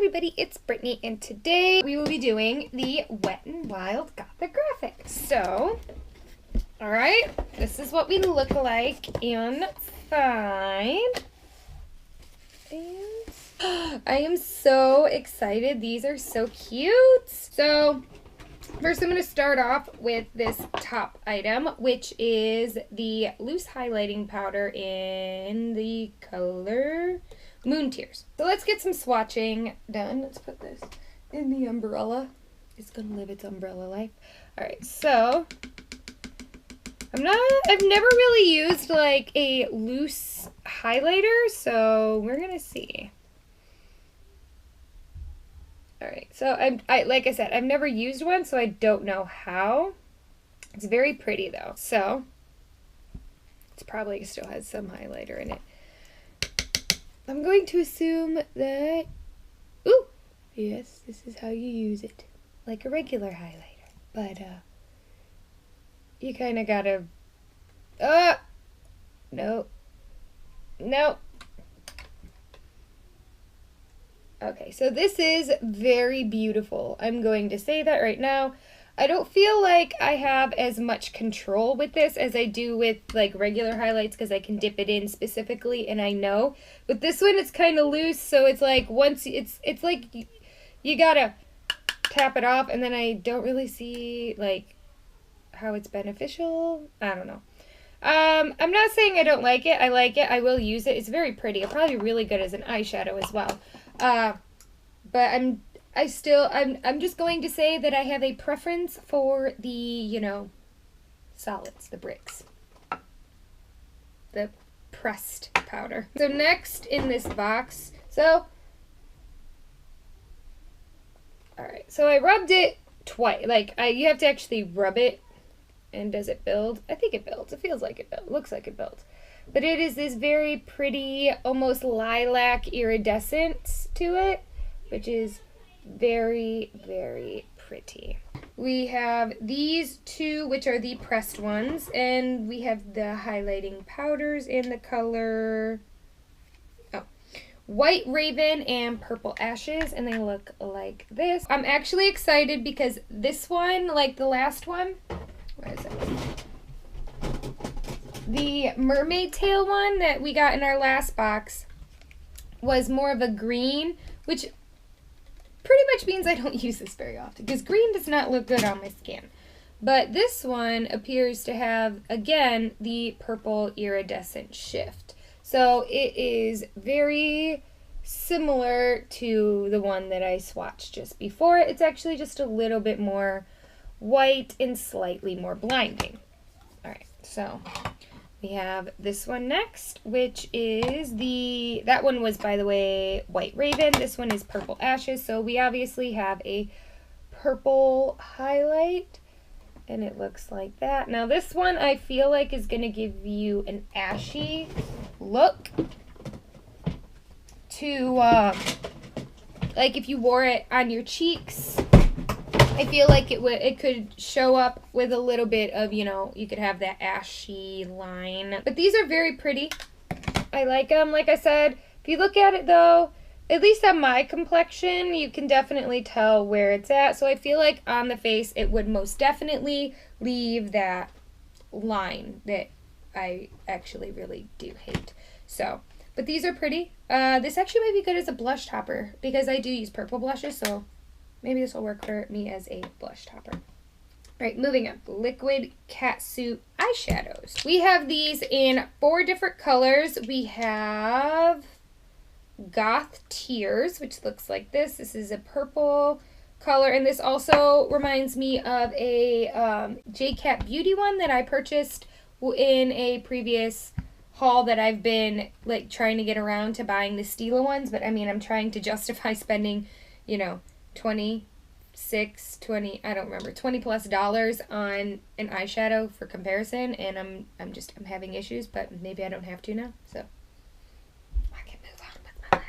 everybody, it's Brittany, and today we will be doing the Wet n Wild Gothographic. So, alright, this is what we look like inside. And I am so excited. These are so cute. So, first I'm going to start off with this top item, which is the loose highlighting powder in the color Moon Tears. So let's get some swatching done. Let's put this in the umbrella. It's gonna live its umbrella life. Alright, so I've never really used like a loose highlighter, so we're gonna see. Alright, so I like I said, I've never used one, so I don't know how. It's very pretty though, so it probably still has some highlighter in it. I'm going to assume that, ooh, yes, this is how you use it, like a regular highlighter, but, you kind of gotta, no, okay, so this is very beautiful. I'm going to say that right now. I don't feel like I have as much control with this as I do with like regular highlights because I can dip it in specifically and I know. But this one, it's kind of loose, so it's like once it's like you gotta tap it off, and then I don't really see like how it's beneficial. I don't know. I'm not saying I don't like it. I like it. I will use it. It's very pretty. It'll probably be really good as an eyeshadow as well. But I'm just going to say that I have a preference for the, you know, solids, the bricks. The pressed powder. So next in this box, alright, so I rubbed it twice. Like, you have to actually rub it. And does it build? I think it builds. It feels like it builds. Looks like it builds. But it is this very pretty, almost lilac iridescence to it, which is very, very pretty. We have these two, which are the pressed ones, and we have the highlighting powders in the color White Raven and Purple Ashes, and they look like this. I'm actually excited because this one, like the last one, where is it? The mermaid tail one that we got in our last box was more of a green, which pretty much means I don't use this very often because green does not look good on my skin. But this one appears to have, again, the purple iridescent shift. So it is very similar to the one that I swatched just before. It's actually just a little bit more white and slightly more blinding. Alright, so we have this one next, which is that one was, by the way, White Raven. This one is Purple Ashes. So we obviously have a purple highlight, and it looks like that. Now this one I feel like is going to give you an ashy look to, like if you wore it on your cheeks. I feel like it could show up with a little bit of, you know, you could have that ashy line. But these are very pretty. I like them. Like I said, if you look at it though, at least on my complexion, you can definitely tell where it's at. So I feel like on the face, it would most definitely leave that line that I actually really do hate. So, but these are pretty. This actually might be good as a blush topper because I do use purple blushes, so maybe this will work for me as a blush topper. Alright, moving up. Liquid Catsuit eyeshadows. We have these in 4 different colors. We have Goth Tears, which looks like this. This is a purple color, and this also reminds me of a JCat Beauty one that I purchased in a previous haul that I've been like trying to get around to buying the Stila ones, but I mean, I'm trying to justify spending, you know, $20 plus on an eyeshadow for comparison, and I'm having issues, but maybe I don't have to now, so I can move on with my life.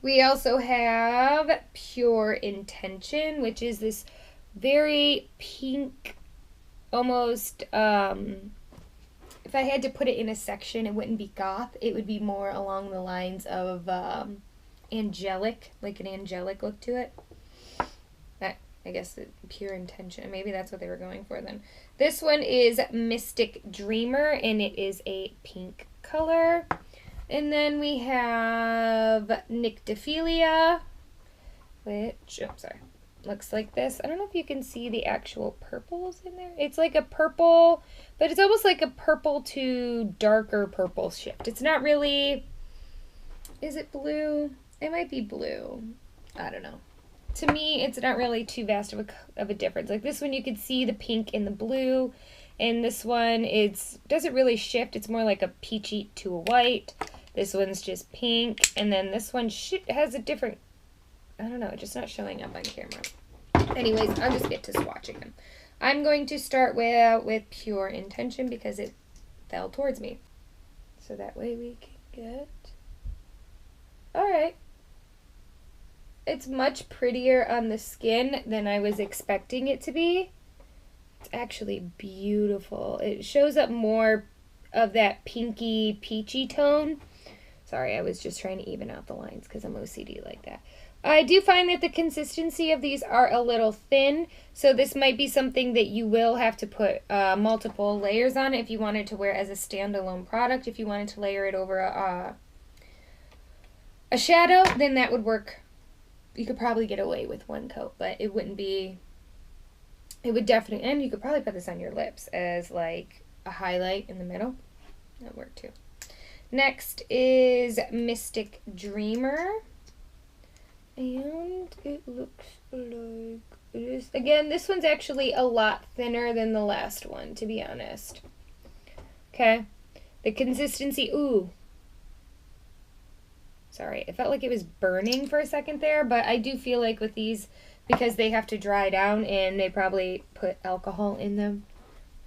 We also have Pure Intention, which is this very pink, almost, if I had to put it in a section, it wouldn't be goth, it would be more along the lines of angelic, like an angelic look to it. I guess pure intention. Maybe that's what they were going for then. This one is Mystic Dreamer, and it is a pink color. And then we have Philia, which, oh, sorry, looks like this. I don't know if you can see the actual purples in there. It's like a purple, but it's almost like a purple to darker purple shift. It's not really, is it blue? It might be blue. I don't know. To me, it's not really too vast of a difference. Like this one, you could see the pink and the blue, and this one doesn't really shift. It's more like a peachy to a white. This one's just pink, and then this one has a different, I don't know, just not showing up on camera. Anyways, I'll just get to swatching them. I'm going to start with Pure Intention because it fell towards me. So that way we can get, all right. It's much prettier on the skin than I was expecting it to be. It's actually beautiful. It shows up more of that pinky, peachy tone. Sorry, I was just trying to even out the lines because I'm OCD like that. I do find that the consistency of these are a little thin, so this might be something that you will have to put multiple layers on if you wanted to wear it as a standalone product. If you wanted to layer it over a shadow, then that would work. You could probably get away with one coat, but it wouldn't be, it would definitely, and you could probably put this on your lips as like a highlight in the middle. That would work too. Next is Mystic Dreamer. And it looks like it is, again, this one's actually a lot thinner than the last one, to be honest. Okay. The consistency, ooh. Sorry, it felt like it was burning for a second there, but I do feel like with these, because they have to dry down and they probably put alcohol in them.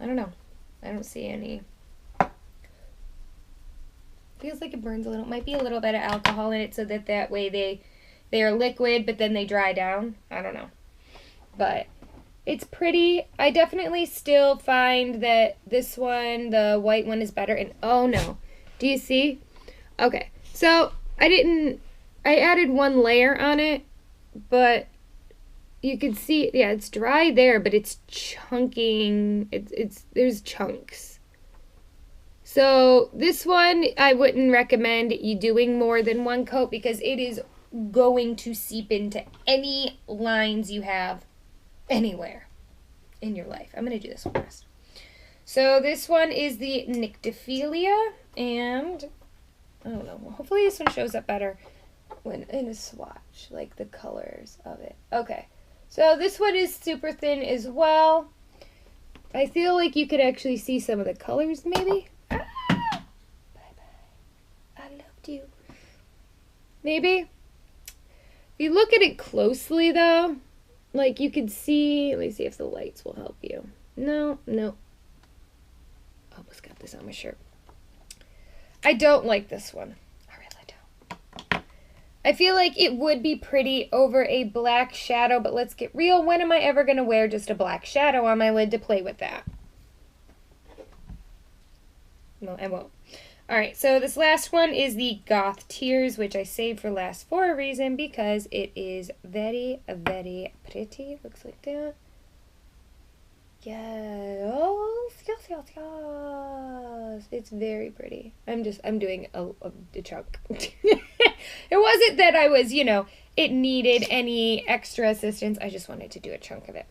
I don't know. I don't see any. Feels like it burns a little. Might be a little bit of alcohol in it so that way they are liquid, but then they dry down. I don't know. But it's pretty. I definitely still find that this one, the white one, is better. And oh no. Do you see? Okay. So I added one layer on it, but you can see, yeah, it's dry there, but it's chunking. There's chunks. So this one, I wouldn't recommend you doing more than one coat because it is going to seep into any lines you have anywhere in your life. I'm going to do this one first. So this one is the Philia, and I don't know. Well, hopefully this one shows up better when in a swatch, like the colors of it. Okay, so this one is super thin as well. I feel like you could actually see some of the colors, maybe. Ah! Bye-bye. I loved you. Maybe. If you look at it closely, though, like you could see, let me see if the lights will help you. No. Almost got this on my shirt. I don't like this one. I really don't. I feel like it would be pretty over a black shadow, but let's get real. When am I ever going to wear just a black shadow on my lid to play with that? No, I won't. Alright, so this last one is the Goth Tears, which I saved for last for a reason because it is very, very pretty. Looks like that. Yes. It's very pretty. I'm doing a chunk. It wasn't that I was, it needed any extra assistance. I just wanted to do a chunk of it.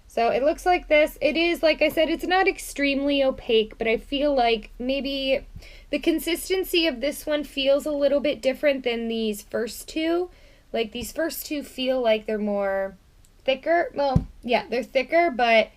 So it looks like this. It is, like I said, it's not extremely opaque, but I feel like maybe the consistency of this one feels a little bit different than these first two. Like these first two feel like they're more thicker. Well, yeah, they're thicker, but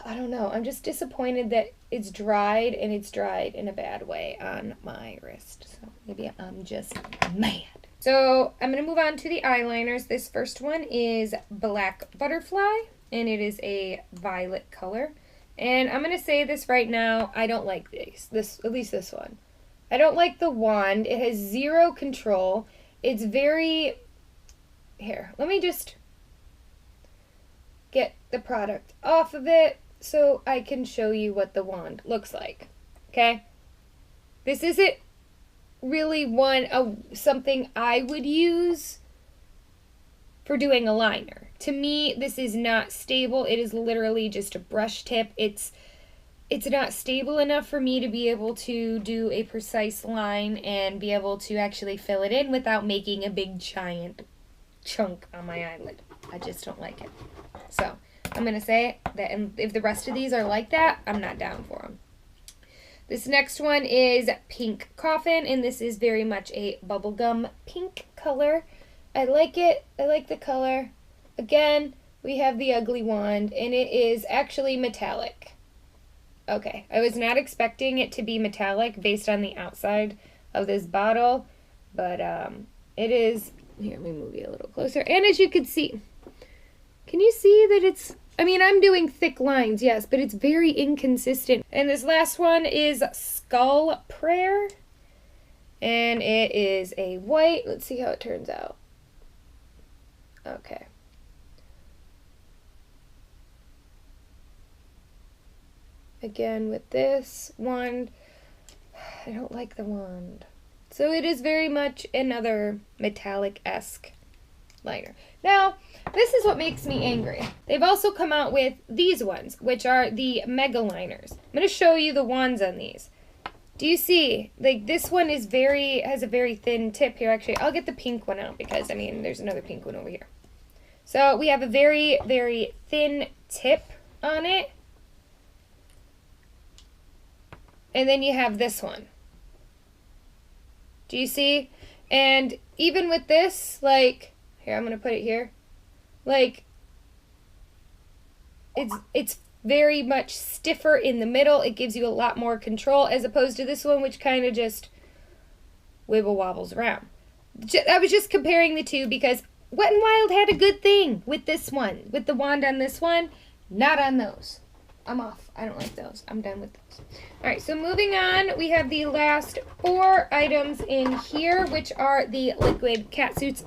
I don't know. I'm just disappointed that it's dried, and it's dried in a bad way on my wrist. So maybe I'm just mad. So I'm going to move on to the eyeliners. This first one is Black Butterfly, and it is a violet color. And I'm going to say this right now, I don't like at least this one. I don't like the wand. It has zero control. It's very, here, let me just get the product off of it so I can show you what the wand looks like. Okay? This isn't really something I would use for doing a liner. To me, this is not stable. It is literally just a brush tip. It's not stable enough for me to be able to do a precise line and be able to actually fill it in without making a big giant chunk on my eyelid. I just don't like it. So I'm going to say that if the rest of these are like that, I'm not down for them. This next one is Pink Coffin, and this is very much a bubblegum pink color. I like it. I like the color. Again, we have the ugly wand, and it is actually metallic. Okay, I was not expecting it to be metallic based on the outside of this bottle, but it is. Here, let me move you a little closer. And as you can see, can you see that it's, I mean, I'm doing thick lines, yes, but it's very inconsistent. And this last one is Skull Prayer, and it is a white. Let's see how it turns out. Okay. Again, with this wand, I don't like the wand. So it is very much another metallic-esque liner. Now, this is what makes me angry. They've also come out with these ones, which are the mega liners. I'm going to show you the wands on these. Do you see? Like, this one is has a very thin tip here. Actually, I'll get the pink one out because, I mean, there's another pink one over here. So we have a very, very thin tip on it. And then you have this one. Do you see? And even with this, like, here, I'm going to put it here. Like, it's very much stiffer in the middle. It gives you a lot more control as opposed to this one, which kind of just wibble wobbles around. I was just comparing the two because Wet n Wild had a good thing with this one. With the wand on this one, not on those. I'm off. I don't like those. I'm done with those. All right, so moving on, we have the last 4 items in here, which are the Liquid Catsuits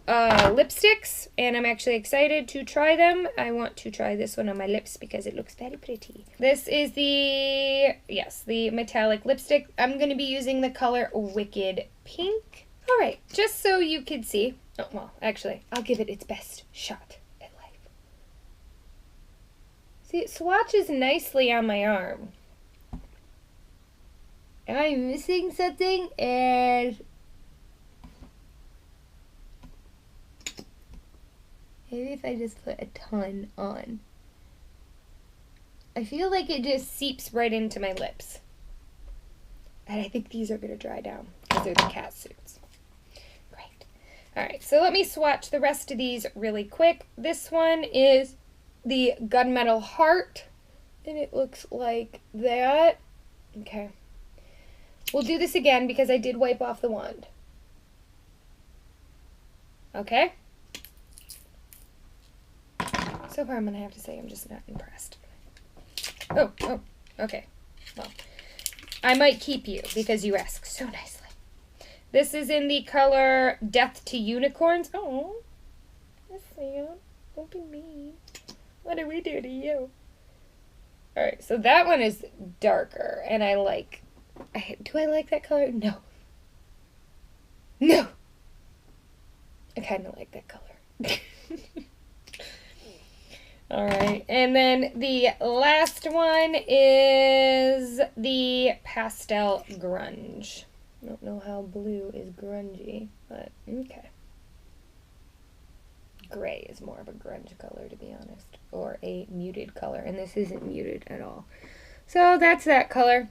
lipsticks, and I'm actually excited to try them. I want to try this one on my lips because it looks very pretty. This is the metallic lipstick. I'm going to be using the color Wicked Pink. All right, just so you can see. Oh, well, actually, I'll give it its best shot. See, it swatches nicely on my arm. Am I missing something? And maybe if I just put a ton on. I feel like it just seeps right into my lips. And I think these are going to dry down because they're the cat suits. Great. Alright, so let me swatch the rest of these really quick. This one is the Gunmetal Heart, and it looks like that. Okay. We'll do this again because I did wipe off the wand. Okay. So far, I'm going to have to say I'm just not impressed. Oh, okay. Well, I might keep you because you asked so nicely. This is in the color Death to Unicorns. Oh, Sam, don't be mean. What do we do to you? Alright, so that one is darker, and I like... do I like that color? No. No! I kind of like that color. Alright, and then the last one is the Pastel Grunge. I don't know how blue is grungy, but okay. Gray is more of a grunge color, to be honest, or a muted color, and this isn't muted at all. So that's that color.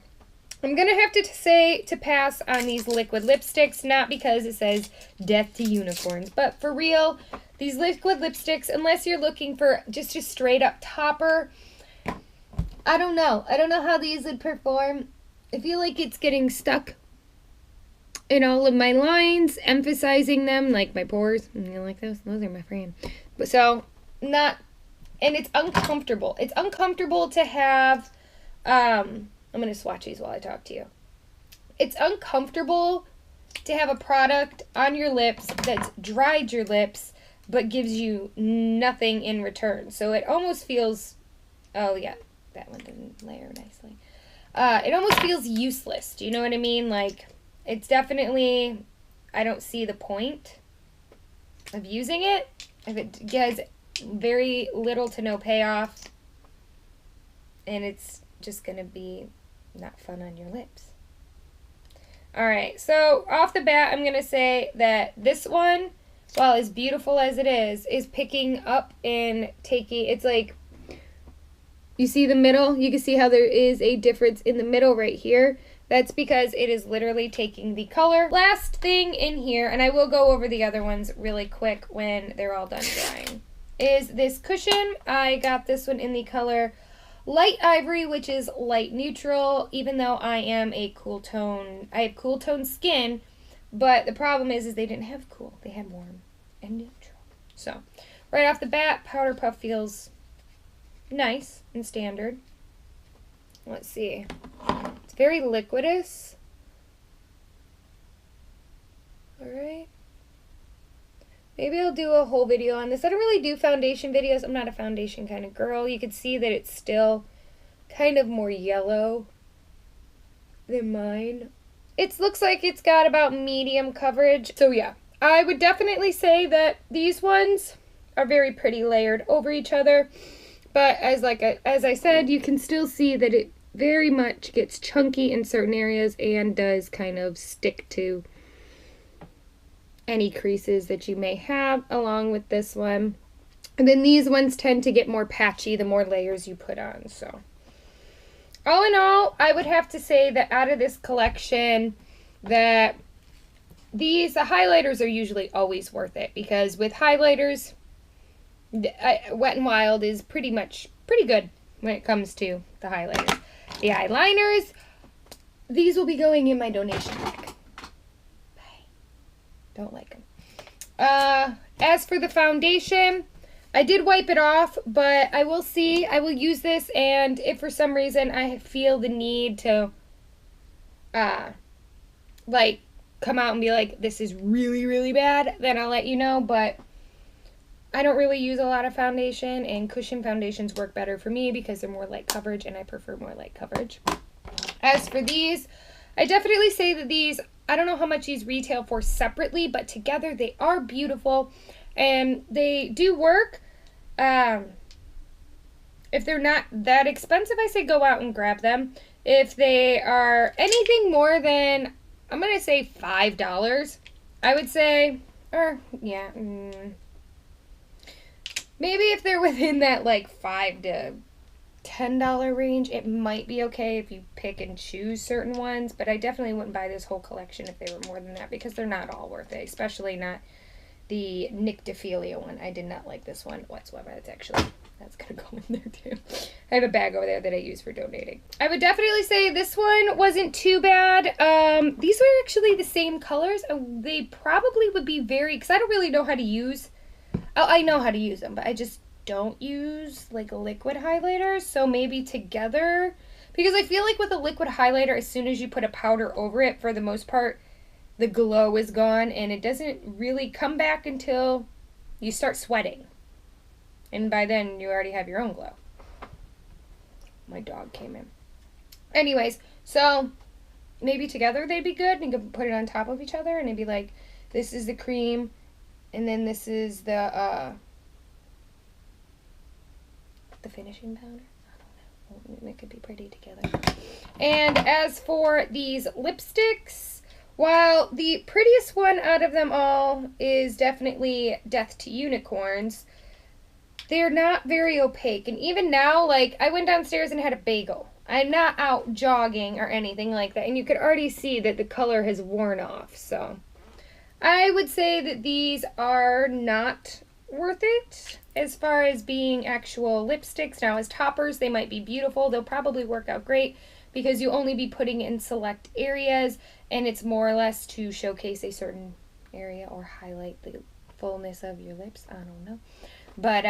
I'm going to have to say to pass on these liquid lipsticks, not because it says Death to Unicorns, but for real, these liquid lipsticks, unless you're looking for just a straight up topper, I don't know. I don't know how these would perform. I feel like it's getting stuck in all of my lines, emphasizing them, like my pores. You like those? Those are my friend. But so, not, and it's uncomfortable. It's uncomfortable to have, I'm going to swatch these while I talk to you. It's uncomfortable to have a product on your lips that's dried your lips, but gives you nothing in return. So it almost feels, oh yeah, that one didn't layer nicely. It almost feels useless. Do you know what I mean? Like, It's definitely, I don't see the point of using it if it has very little to no payoff, and it's just going to be not fun on your lips. Alright, so off the bat, I'm going to say that this one, while as beautiful as it is picking up and taking, it's like, you see the middle? You can see how there is a difference in the middle right here. That's because it is literally taking the color. Last thing in here, and I will go over the other ones really quick when they're all done drying, is this cushion. I got this one in the color Light Ivory, which is light neutral, even though I am a cool tone. I have cool tone skin, but the problem is they didn't have cool. They had warm and neutral. So, right off the bat, Powder Puff feels nice and standard. Let's see. It's very liquidous. Alright. Maybe I'll do a whole video on this. I don't really do foundation videos. I'm not a foundation kind of girl. You can see that it's still kind of more yellow than mine. It looks like it's got about medium coverage. So yeah, I would definitely say that these ones are very pretty layered over each other. But as I said, you can still see that it very much gets chunky in certain areas and does kind of stick to any creases that you may have, along with this one. And then these ones tend to get more patchy the more layers you put on. So all in all, I would have to say that out of this collection, that the highlighters are usually always worth it, because with highlighters, Wet n Wild is pretty good when it comes to the highlighters. The eyeliners, these will be going in my donation bag. Don't like them. As for the foundation, I did wipe it off, but I will use this, and if for some reason I feel the need to, like, come out and be like, this is really, really bad, then I'll let you know, but I don't really use a lot of foundation, and cushion foundations work better for me because they're more light coverage, and I prefer more light coverage. As for these, I definitely say that these, I don't know how much these retail for separately, but together they are beautiful and they do work. If they're not that expensive, I say go out and grab them. If they are anything more than, I'm going to say $5, I would say, or yeah, maybe if they're within that like $5 to $10 range, it might be okay if you pick and choose certain ones, but I definitely wouldn't buy this whole collection if they were more than that, because they're not all worth it, especially not the Philia one. I did not like this one whatsoever. That's gonna go in there too. I have a bag over there that I use for donating. I would definitely say this one wasn't too bad. These were actually the same colors. They probably would be because I don't really know how to use, I know how to use them, but I just don't use like liquid highlighters, so maybe together, because I feel like with a liquid highlighter, as soon as you put a powder over it, for the most part, the glow is gone, and it doesn't really come back until you start sweating, and by then you already have your own glow. My dog came in. Anyways, so maybe together they'd be good, and you could put it on top of each other, and it'd be like, this is the cream, and then this is the finishing powder. I don't know. It could be pretty together. And as for these lipsticks, while the prettiest one out of them all is definitely Death to Unicorns, they're not very opaque. And even now, like, I went downstairs and had a bagel. I'm not out jogging or anything like that. And you could already see that the color has worn off. So I would say that these are not worth it as far as being actual lipsticks. Now, as toppers, they might be beautiful. They'll probably work out great because you only be putting in select areas, and it's more or less to showcase a certain area or highlight the fullness of your lips. I don't know. But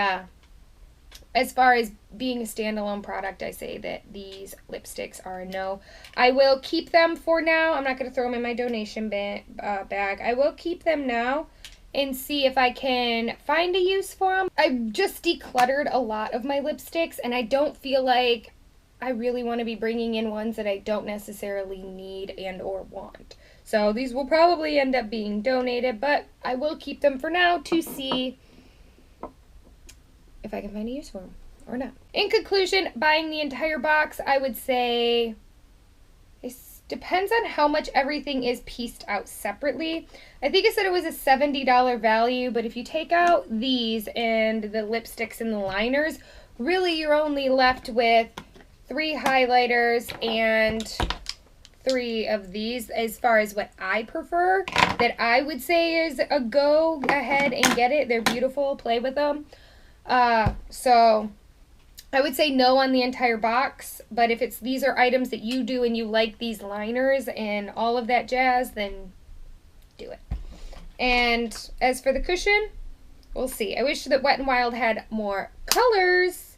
as far as being a standalone product, I say that these lipsticks are a no. I will keep them for now. I'm not going to throw them in my donation bag. I will keep them now and see if I can find a use for them. I've just decluttered a lot of my lipsticks, and I don't feel like I really want to be bringing in ones that I don't necessarily need and or want. So these will probably end up being donated, but I will keep them for now to see if I can find a use for them or not. In conclusion, buying the entire box, I would say it depends on how much everything is pieced out separately. I think I said it was a $70 value, but if you take out these and the lipsticks and the liners, really you're only left with 3 highlighters and 3 of these as far as what I prefer, that I would say is a go ahead and get it. They're beautiful, play with them. So I would say no on the entire box, but if these are items that you do and you like these liners and all of that jazz, then do it. And as for the cushion, we'll see. I wish that Wet n Wild had more colors.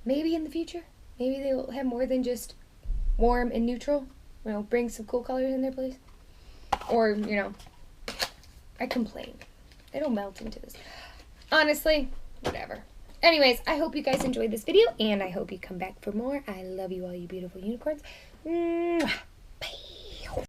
Maybe in the future. Maybe they will have more than just warm and neutral. You know, bring some cool colors in there, please. Or, you know, I complain. They don't melt into this. Honestly, whatever. Anyways, I hope you guys enjoyed this video, and I hope you come back for more. I love you all, you beautiful unicorns. Mwah. Bye.